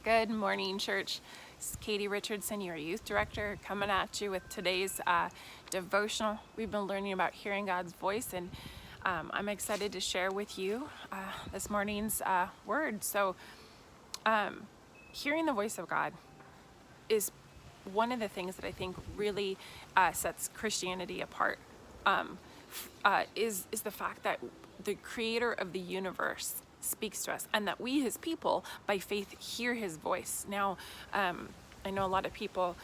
Good morning, church. This is Katie Richardson, your youth director, coming at you with today's devotional. We've been learning about hearing God's voice, and I'm excited to share with you this morning's word. So, hearing the voice of God is one of the things that I think really sets Christianity apart. Is the fact that the creator of the universe speaks to us, and that we, his people, by faith hear his voice. Now, I know a lot of people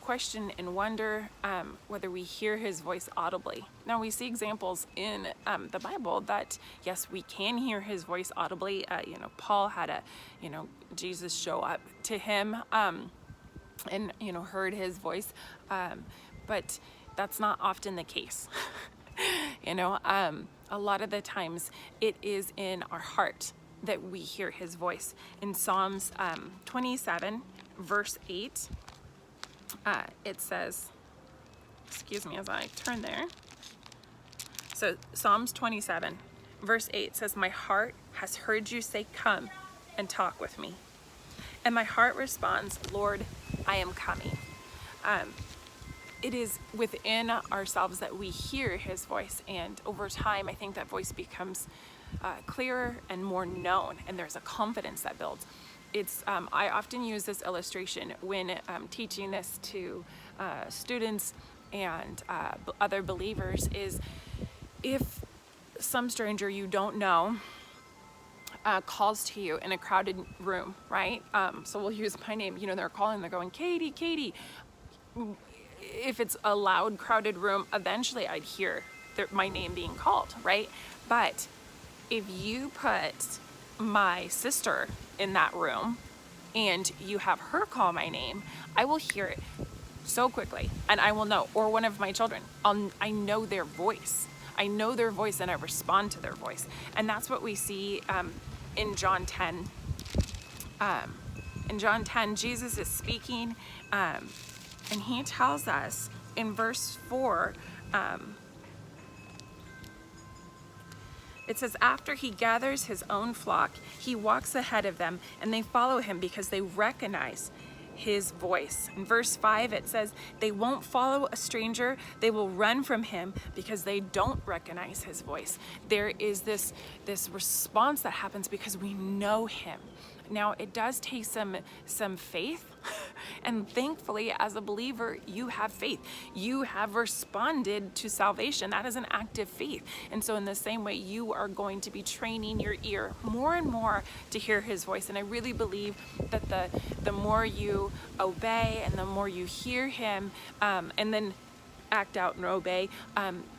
question and wonder whether we hear his voice audibly. Now, we see examples in the Bible that, yes, we can hear his voice audibly. Paul had Jesus show up to him and, heard his voice. But that's not often the case. A lot of the times it is in our heart that we hear his voice. In Psalms 27, verse 8, it says, excuse me as I turn there. So Psalms 27, verse 8 says, "My heart has heard you say, 'Come and talk with me.' And my heart responds, 'Lord, I am coming.'" It is within ourselves that we hear his voice, and over time I think that voice becomes clearer and more known, and there's a confidence that builds. I often use this illustration when teaching this to students and other believers, is if some stranger you don't know calls to you in a crowded room, right? So we'll use my name, they're calling, they're going, "Katie, Katie." If it's a loud, crowded room, eventually I'd hear my name being called, right? But if you put my sister in that room and you have her call my name, I will hear it so quickly, and I will know. Or one of my children, I know their voice. I know their voice, and I respond to their voice. And that's what we see in John 10. In John 10, Jesus is speaking, and he tells us in verse 4, it says, "After he gathers his own flock, he walks ahead of them, and they follow him because they recognize his voice." In verse 5, it says, "They won't follow a stranger. They will run from him because they don't recognize his voice." There is this response that happens because we know him. Now, it does take some faith, and thankfully, as a believer, you have faith. You have responded to salvation. That is an active faith. And so in the same way, you are going to be training your ear more and more to hear his voice. And I really believe that the more you obey and the more you hear him, and then act out and obey,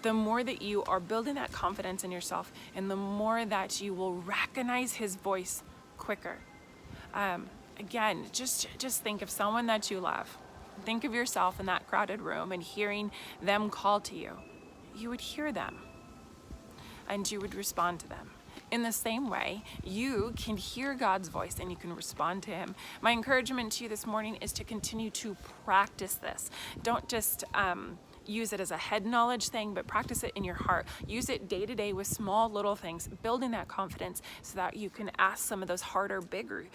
the more that you are building that confidence in yourself, and the more that you will recognize his voice quicker. Again, just think of someone that you love. Think of yourself in that crowded room and hearing them call to you. You would hear them, and you would respond to them. In the same way, you can hear God's voice and you can respond to him. My encouragement to you this morning is to continue to practice this. Don't just use it as a head knowledge thing, but practice it in your heart. Use it day to day with small little things, building that confidence so that you can ask some of those harder, bigger,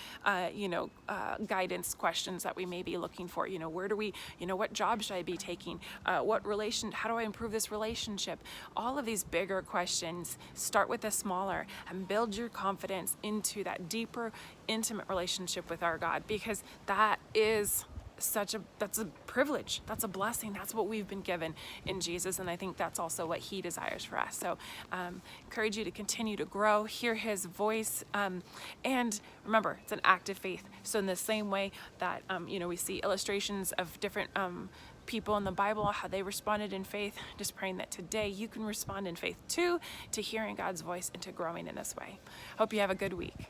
guidance questions that we may be looking for. What job should I be taking? How do I improve this relationship? All of these bigger questions, start with the smaller and build your confidence into that deeper, intimate relationship with our God, because that's a privilege. That's a blessing. That's what we've been given in Jesus. And I think that's also what he desires for us. So encourage you to continue to grow, hear his voice. And remember, it's an active faith. So in the same way that, we see illustrations of different people in the Bible, how they responded in faith, just praying that today you can respond in faith too, to hearing God's voice and to growing in this way. Hope you have a good week.